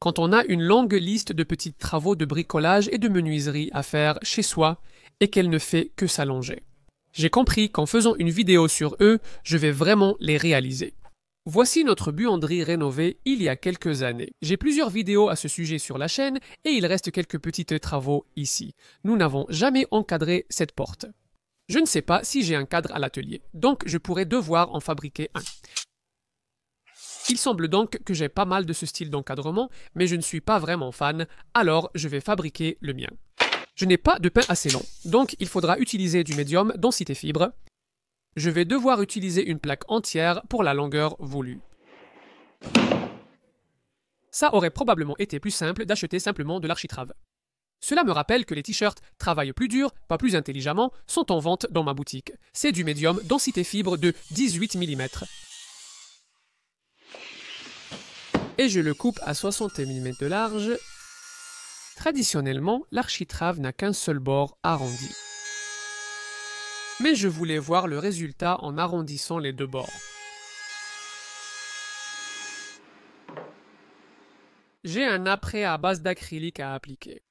quand on a une longue liste de petits travaux de bricolage et de menuiserie à faire chez soi et qu'elle ne fait que s'allonger. J'ai compris qu'en faisant une vidéo sur eux, je vais vraiment les réaliser. Voici notre buanderie rénovée il y a quelques années. J'ai plusieurs vidéos à ce sujet sur la chaîne et il reste quelques petits travaux ici. Nous n'avons jamais encadré cette porte. Je ne sais pas si j'ai un cadre à l'atelier, donc je pourrais devoir en fabriquer un. Il semble donc que j'ai pas mal de ce style d'encadrement, mais je ne suis pas vraiment fan, alors je vais fabriquer le mien. Je n'ai pas de pain assez long, donc il faudra utiliser du médium densité fibre. Je vais devoir utiliser une plaque entière pour la longueur voulue. Ça aurait probablement été plus simple d'acheter simplement de l'architrave. Cela me rappelle que les t-shirts « Travaille plus dur, pas plus intelligemment » sont en vente dans ma boutique. C'est du médium densité fibre de 18 mm. Et je le coupe à 60 mm de large. Traditionnellement, l'architrave n'a qu'un seul bord arrondi. Mais je voulais voir le résultat en arrondissant les deux bords. J'ai un après à base d'acrylique à appliquer.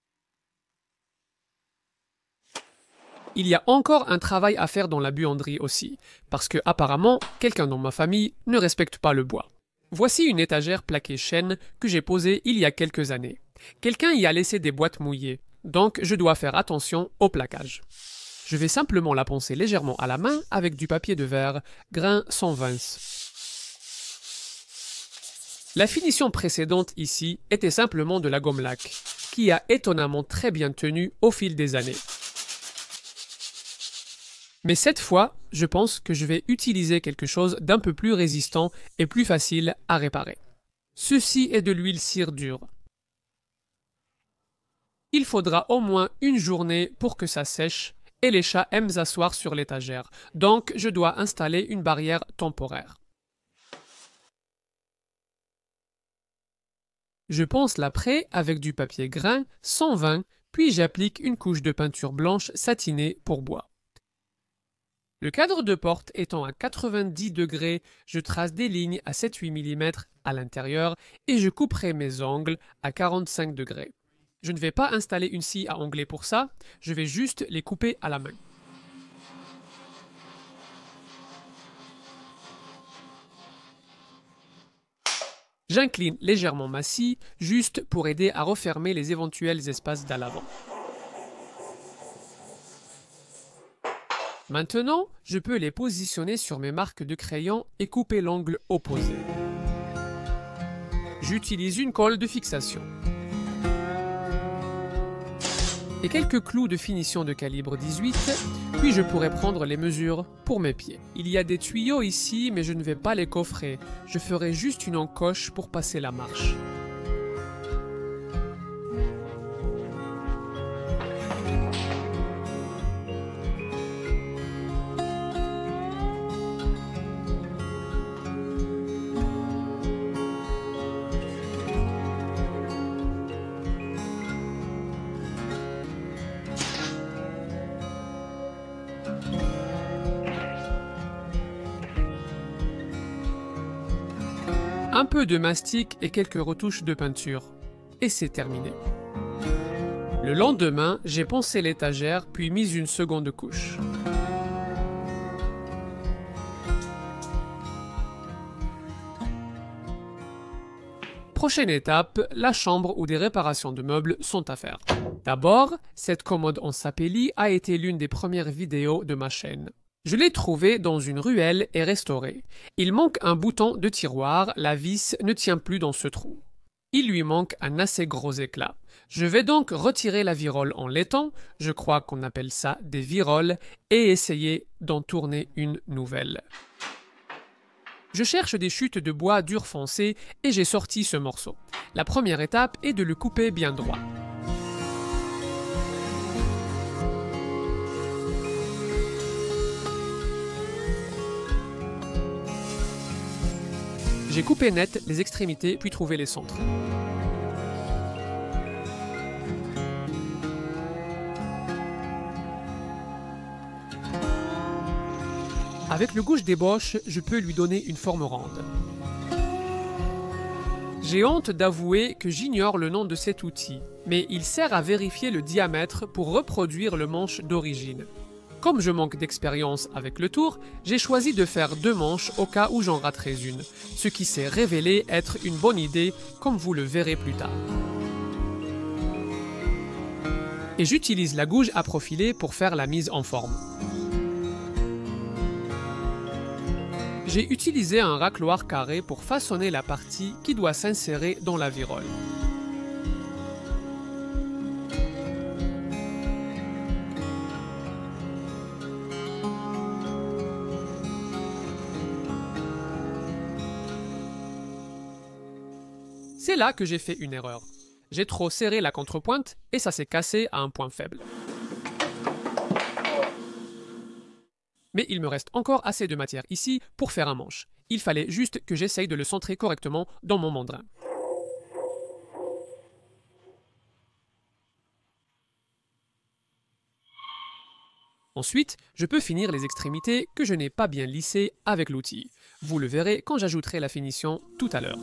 Il y a encore un travail à faire dans la buanderie aussi, parce que apparemment, quelqu'un dans ma famille ne respecte pas le bois. Voici une étagère plaquée chêne que j'ai posée il y a quelques années. Quelqu'un y a laissé des boîtes mouillées, donc je dois faire attention au plaquage. Je vais simplement la poncer légèrement à la main avec du papier de verre, grain sans vince. La finition précédente ici était simplement de la gomme laque, qui a étonnamment très bien tenu au fil des années. Mais cette fois, je pense que je vais utiliser quelque chose d'un peu plus résistant et plus facile à réparer. Ceci est de l'huile cire dure. Il faudra au moins une journée pour que ça sèche et les chats aiment s'asseoir sur l'étagère, donc je dois installer une barrière temporaire. Je ponce l'après avec du papier grain 120, puis j'applique une couche de peinture blanche satinée pour bois. Le cadre de porte étant à 90 degrés, je trace des lignes à 7-8 mm à l'intérieur et je couperai mes angles à 45 degrés. Je ne vais pas installer une scie à ongler pour ça, je vais juste les couper à la main. J'incline légèrement ma scie, juste pour aider à refermer les éventuels espaces d'à l'avant. Maintenant, je peux les positionner sur mes marques de crayon et couper l'angle opposé. J'utilise une colle de fixation. Et quelques clous de finition de calibre 18, puis je pourrai prendre les mesures pour mes pieds. Il y a des tuyaux ici, mais je ne vais pas les coffrer. Je ferai juste une encoche pour passer la marche. Un peu de mastic et quelques retouches de peinture. Et c'est terminé. Le lendemain, j'ai poncé l'étagère puis mis une seconde couche. Prochaine étape, la chambre où des réparations de meubles sont à faire. D'abord, cette commode en sapelli a été l'une des premières vidéos de ma chaîne. Je l'ai trouvée dans une ruelle et restaurée. Il manque un bouton de tiroir, la vis ne tient plus dans ce trou. Il lui manque un assez gros éclat. Je vais donc retirer la virole en laiton, je crois qu'on appelle ça des viroles, et essayer d'en tourner une nouvelle. Je cherche des chutes de bois dur foncé et j'ai sorti ce morceau. La première étape est de le couper bien droit. J'ai coupé net les extrémités puis trouvé les centres. Avec le gouge d'ébauche, je peux lui donner une forme ronde. J'ai honte d'avouer que j'ignore le nom de cet outil, mais il sert à vérifier le diamètre pour reproduire le manche d'origine. Comme je manque d'expérience avec le tour, j'ai choisi de faire 2 manches au cas où j'en raterais une, ce qui s'est révélé être une bonne idée, comme vous le verrez plus tard. Et j'utilise la gouge à profiler pour faire la mise en forme. J'ai utilisé un racloir carré pour façonner la partie qui doit s'insérer dans la virole. C'est là que j'ai fait une erreur. J'ai trop serré la contrepointe et ça s'est cassé à un point faible. Mais il me reste encore assez de matière ici pour faire un manche. Il fallait juste que j'essaye de le centrer correctement dans mon mandrin. Ensuite, je peux finir les extrémités que je n'ai pas bien lissées avec l'outil. Vous le verrez quand j'ajouterai la finition tout à l'heure.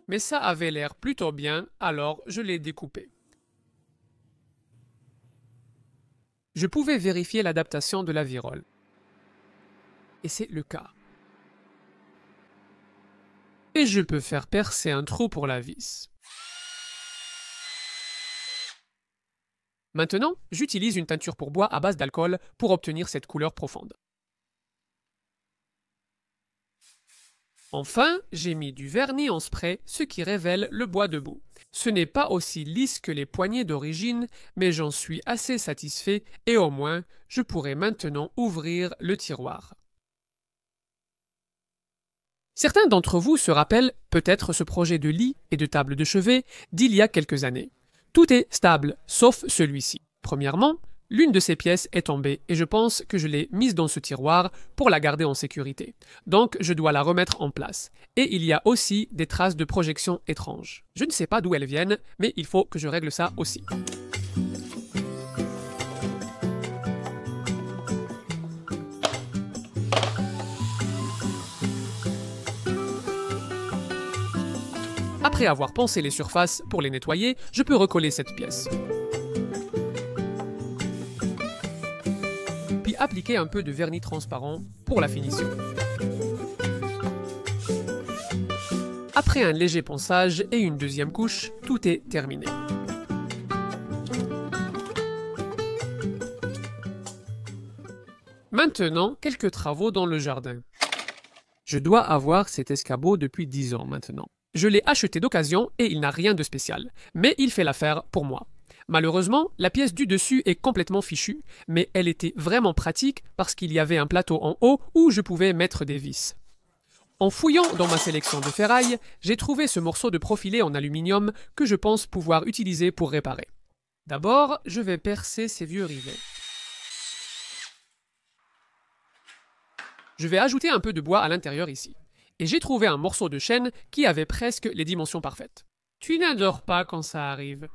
Mais ça avait l'air plutôt bien, alors je l'ai découpé. Je pouvais vérifier l'adaptation de la virole. Et c'est le cas. Et je peux faire percer un trou pour la vis. Maintenant, j'utilise une teinture pour bois à base d'alcool pour obtenir cette couleur profonde. Enfin, j'ai mis du vernis en spray, ce qui révèle le bois debout. Ce n'est pas aussi lisse que les poignées d'origine, mais j'en suis assez satisfait et au moins, je pourrai maintenant ouvrir le tiroir. Certains d'entre vous se rappellent peut-être ce projet de lit et de table de chevet d'il y a quelques années. Tout est stable, sauf celui-ci. Premièrement, l'une de ces pièces est tombée et je pense que je l'ai mise dans ce tiroir pour la garder en sécurité. Donc, je dois la remettre en place. Et il y a aussi des traces de projection étranges. Je ne sais pas d'où elles viennent, mais il faut que je règle ça aussi. Après avoir poncé les surfaces pour les nettoyer, je peux recoller cette pièce. Puis appliquer un peu de vernis transparent pour la finition. Après un léger ponçage et une deuxième couche, tout est terminé. Maintenant, quelques travaux dans le jardin. Je dois avoir cet escabeau depuis 10 ans maintenant. Je l'ai acheté d'occasion et il n'a rien de spécial, mais il fait l'affaire pour moi. Malheureusement, la pièce du dessus est complètement fichue, mais elle était vraiment pratique parce qu'il y avait un plateau en haut où je pouvais mettre des vis. En fouillant dans ma sélection de ferraille, j'ai trouvé ce morceau de profilé en aluminium que je pense pouvoir utiliser pour réparer. D'abord, je vais percer ces vieux rivets. Je vais ajouter un peu de bois à l'intérieur ici. Et j'ai trouvé un morceau de chêne qui avait presque les dimensions parfaites. Tu n'adores pas quand ça arrive.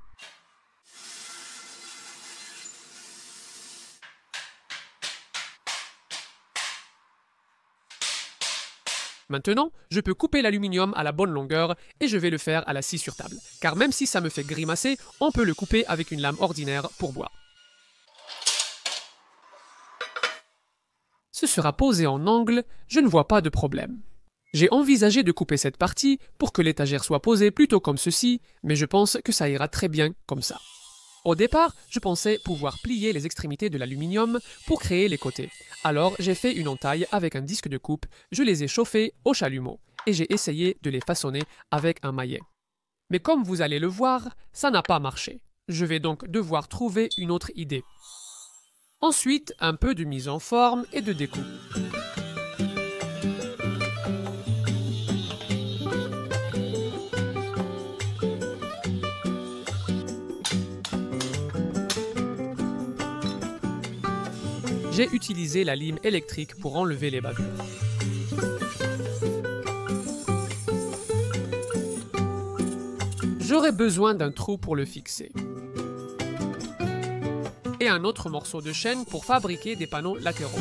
Maintenant, je peux couper l'aluminium à la bonne longueur et je vais le faire à la scie sur table. Car même si ça me fait grimacer, on peut le couper avec une lame ordinaire pour bois. Ce sera posé en angle, je ne vois pas de problème. J'ai envisagé de couper cette partie pour que l'étagère soit posée plutôt comme ceci, mais je pense que ça ira très bien comme ça. Au départ, je pensais pouvoir plier les extrémités de l'aluminium pour créer les côtés. Alors j'ai fait une entaille avec un disque de coupe, je les ai chauffés au chalumeau et j'ai essayé de les façonner avec un maillet. Mais comme vous allez le voir, ça n'a pas marché. Je vais donc devoir trouver une autre idée. Ensuite, un peu de mise en forme et de découpe. J'ai utilisé la lime électrique pour enlever les bavures. J'aurai besoin d'un trou pour le fixer. Et un autre morceau de chêne pour fabriquer des panneaux latéraux.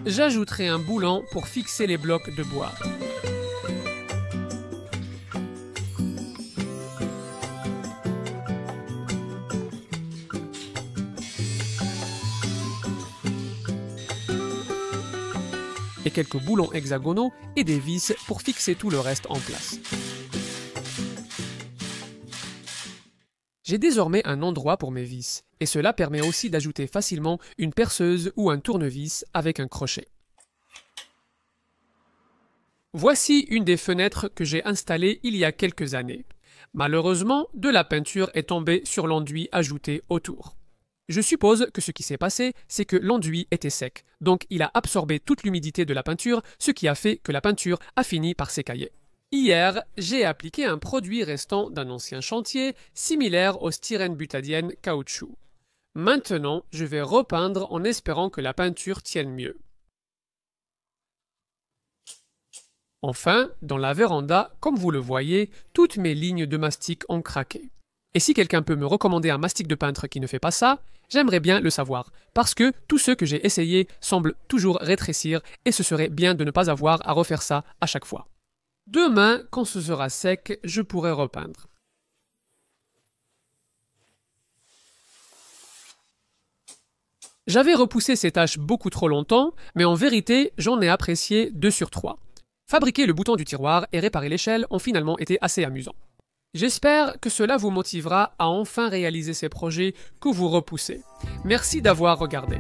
j'ajouterai un boulant pour fixer les blocs de bois. Et quelques boulons hexagonaux et des vis pour fixer tout le reste en place. J'ai désormais un endroit pour mes vis, et cela permet aussi d'ajouter facilement une perceuse ou un tournevis avec un crochet. Voici une des fenêtres que j'ai installées il y a quelques années. Malheureusement, de la peinture est tombée sur l'enduit ajouté autour. Je suppose que ce qui s'est passé, c'est que l'enduit était sec, donc il a absorbé toute l'humidité de la peinture, ce qui a fait que la peinture a fini par s'écailler. Hier, j'ai appliqué un produit restant d'un ancien chantier, similaire au styrène butadiène caoutchouc. Maintenant, je vais repeindre en espérant que la peinture tienne mieux. Enfin, dans la véranda, comme vous le voyez, toutes mes lignes de mastic ont craqué. Et si quelqu'un peut me recommander un mastic de peintre qui ne fait pas ça, j'aimerais bien le savoir, parce que tous ceux que j'ai essayés semblent toujours rétrécir et ce serait bien de ne pas avoir à refaire ça à chaque fois. Demain, quand ce sera sec, je pourrai repeindre. J'avais repoussé ces tâches beaucoup trop longtemps, mais en vérité, j'en ai apprécié 2 sur 3. Fabriquer le bouton du tiroir et réparer l'échelle ont finalement été assez amusants. J'espère que cela vous motivera à enfin réaliser ces projets que vous repoussez. Merci d'avoir regardé.